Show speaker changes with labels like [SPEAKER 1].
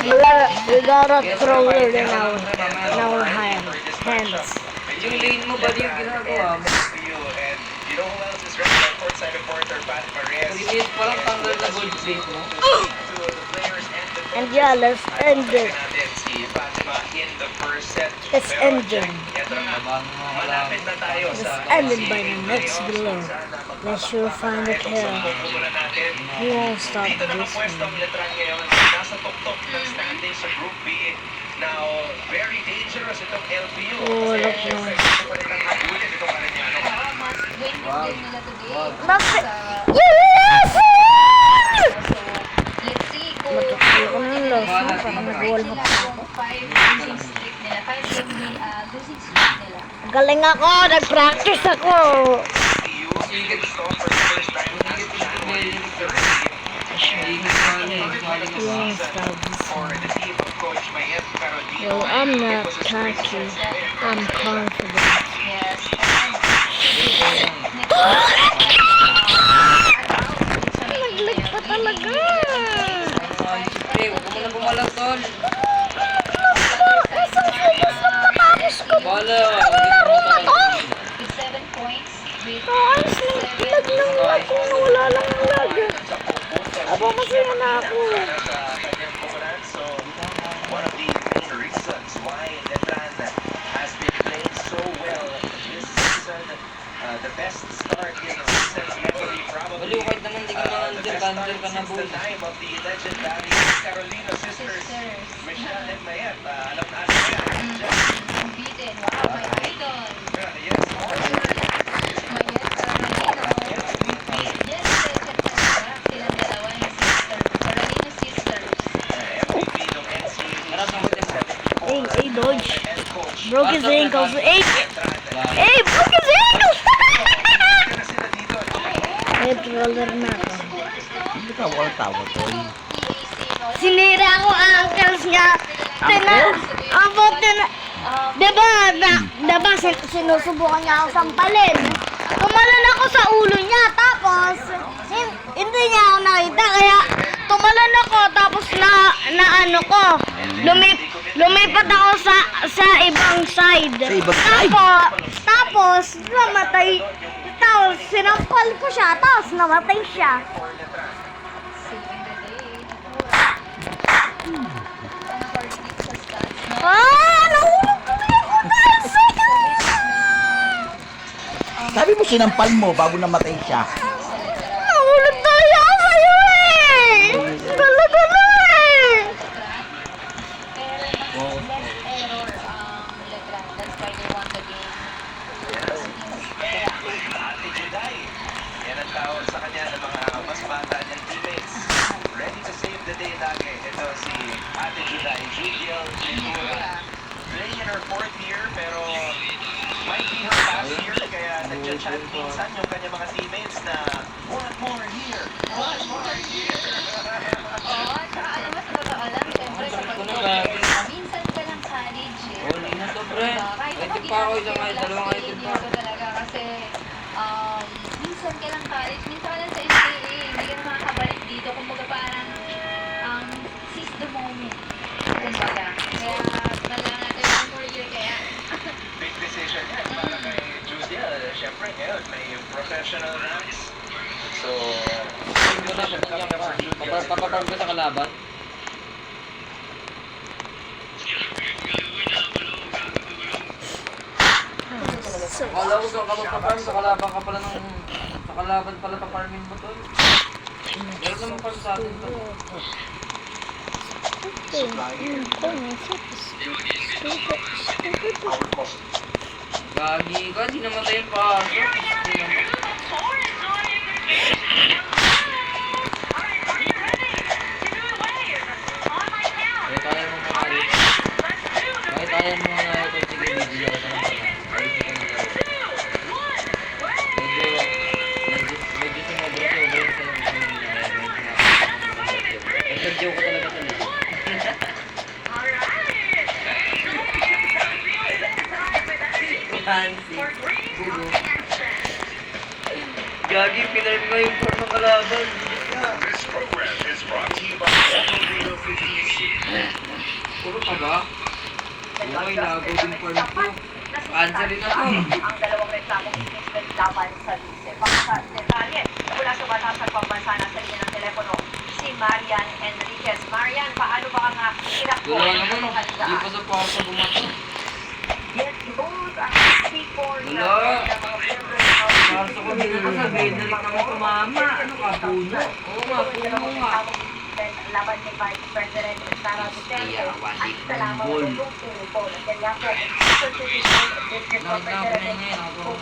[SPEAKER 1] We gotta throw it in our hands.
[SPEAKER 2] Yung lane mo ba yung ginagawa mo?
[SPEAKER 3] You know who else is ready? Our courtside reporter, Pat Perez.
[SPEAKER 2] Pag-init parang tanggal na gold plate mo.
[SPEAKER 1] And yeah, let's end it. Let's end it. Let's end it by the next below. Let's sure find it here. He won't stop this one.
[SPEAKER 3] Now, very dangerous itong LPU.
[SPEAKER 1] Oh, look na.
[SPEAKER 4] Bakit?
[SPEAKER 1] Yes!
[SPEAKER 4] Let's see kung
[SPEAKER 1] Matukli ko ng loss mo. Parang nag-wall mo pa ako.
[SPEAKER 4] 5 losing streak nila. 5 losing streak nila.
[SPEAKER 1] Galing ako! Nag-practice ako! Well, I'm not cocky. I'm confident.
[SPEAKER 4] Yes.
[SPEAKER 1] Naglag pa talaga!
[SPEAKER 2] Siyempre, huwag mo na bumalag tol.
[SPEAKER 1] Isang seconds lang matapos ko!
[SPEAKER 2] Bala.
[SPEAKER 1] Laro na to!
[SPEAKER 4] With 7 points. With
[SPEAKER 1] Ayos lang! Lag lang lag ko na wala lang lag. Aba, masaya na ako.
[SPEAKER 3] One of the main reasons why Letran has been playing so well this season, the best start in the season's memory probably.
[SPEAKER 2] Baliw, kahit naman di ka
[SPEAKER 3] The
[SPEAKER 2] ma-under,
[SPEAKER 3] best
[SPEAKER 2] ka na
[SPEAKER 3] start
[SPEAKER 2] boy.
[SPEAKER 3] since the time of the legendary Carolina sisters, Michelle and Mayet. Alam na natin yan.
[SPEAKER 4] unbeaten. Wow, my idol.
[SPEAKER 3] Yes,
[SPEAKER 4] Mayet Carolino. Yes, second talaga. Silang dalawa yung sister. Carolino sisters.
[SPEAKER 3] MVP ng NCAA.
[SPEAKER 2] Harap ng hotel mo.
[SPEAKER 1] Hey, Dodge.
[SPEAKER 3] Head coach.
[SPEAKER 1] Broke his ankles. Hey!
[SPEAKER 3] Letran.
[SPEAKER 1] Hey, broke his ankles!
[SPEAKER 3] Kaya na sila dito.
[SPEAKER 1] Hey, roller na ako.
[SPEAKER 5] Hindi ka walang tawa, Toy.
[SPEAKER 1] Sinira ko ang ankles niya. Diba, sinusubukan niya ako sampalin. Tumalon ako sa ulo niya, tapos, hindi niya ako nakita, kaya tumalon ako, tapos ano ko, lumipat ako sa ibang side.
[SPEAKER 5] Sa ibang side?
[SPEAKER 1] Tapos, namatay. Tapos, sinampal ko siya, tapos namatay siya. Nahulog kami ako dahil sa kanya!
[SPEAKER 5] Sabi mo sinampal mo bago namatay siya.
[SPEAKER 1] Nahulog tayo ako sa'yo eh! Talaga na eh!
[SPEAKER 4] Error, Letran. That's why they won the game.
[SPEAKER 3] Ate Juday. Yan ang tawag sa kanya ng mga mas bata niyang teammates. Ready to save the day lagi. Ito si Ate Juday, Judiel Ventura. Playing in her 4th year, pero might be her last year. Kaya nagcha-chat minsan yung kanyang mga teammates na one more year.
[SPEAKER 4] Oo, tsaka alam mo, sa totoo lang, syempre sa minsan ka lang college eh.
[SPEAKER 2] Oh, hindi na to, pre.
[SPEAKER 4] Kahit
[SPEAKER 2] Kahit
[SPEAKER 4] ako
[SPEAKER 2] pa ako isang
[SPEAKER 4] ginagawa
[SPEAKER 2] kahit dalawang
[SPEAKER 4] last
[SPEAKER 2] item
[SPEAKER 4] year
[SPEAKER 2] pa.
[SPEAKER 4] ko talaga kasi minsan ka lang college, minsan ka lang sa NCAA, hindi ka na makakabalik dito. Kumbaga parang seize the moment. Kumbaga. Kaya kailangan natin one more year kaya.
[SPEAKER 3] Big decision yan para kay Judiel. Siyempre ngayon, may professional ranks. So,
[SPEAKER 2] Hindi mo na papaparm ka sa kalaban. Wala ko kang kapaparm sa kalaban ka pala ng... Sa kalaban pala paparmin mo tol. Meron naman parang sa atin to. Gagi ka, di namatay yung paso. Di naman. Kahit ayaw mo mga rito. Kahit ayaw mo mga ito, sige, video ako ng pala. Ayos ko na tayo. Medyo sumobra-sobra yung sa nag-joke ko talaga sa nila. Fancy. Gulo. Gagi, pinarm mo yung form ng kalaban.
[SPEAKER 3] this program is brought to you by
[SPEAKER 2] Oy, lago din farm ko. Cancelin na to.
[SPEAKER 6] Ang dalawang reklamong impeachment laban sa Vice. Para sa detalye, mula sa Batasang Pambansanan sa linya ng telepono, si Marian Enriquez. Marian, paano ba ang tinakbo
[SPEAKER 2] Wala
[SPEAKER 6] ng
[SPEAKER 2] naman.
[SPEAKER 6] kandidaat?
[SPEAKER 2] Hindi pa sa pasa bumato.
[SPEAKER 6] Yes, those are C4 na
[SPEAKER 2] Wala.
[SPEAKER 6] ng mga members of
[SPEAKER 2] Kaso ko hindi na sa Benedict naman tumama. Ano ka, puno? Oo nga, puno nga.
[SPEAKER 6] laban ni Vice President Sara Duterte
[SPEAKER 2] Yeah,
[SPEAKER 6] at sa lamang
[SPEAKER 2] goal.
[SPEAKER 6] ng grupo. Nandiyan nga po, Constitution and Business
[SPEAKER 2] Nagdami na
[SPEAKER 6] Representative
[SPEAKER 2] niya,
[SPEAKER 6] Kung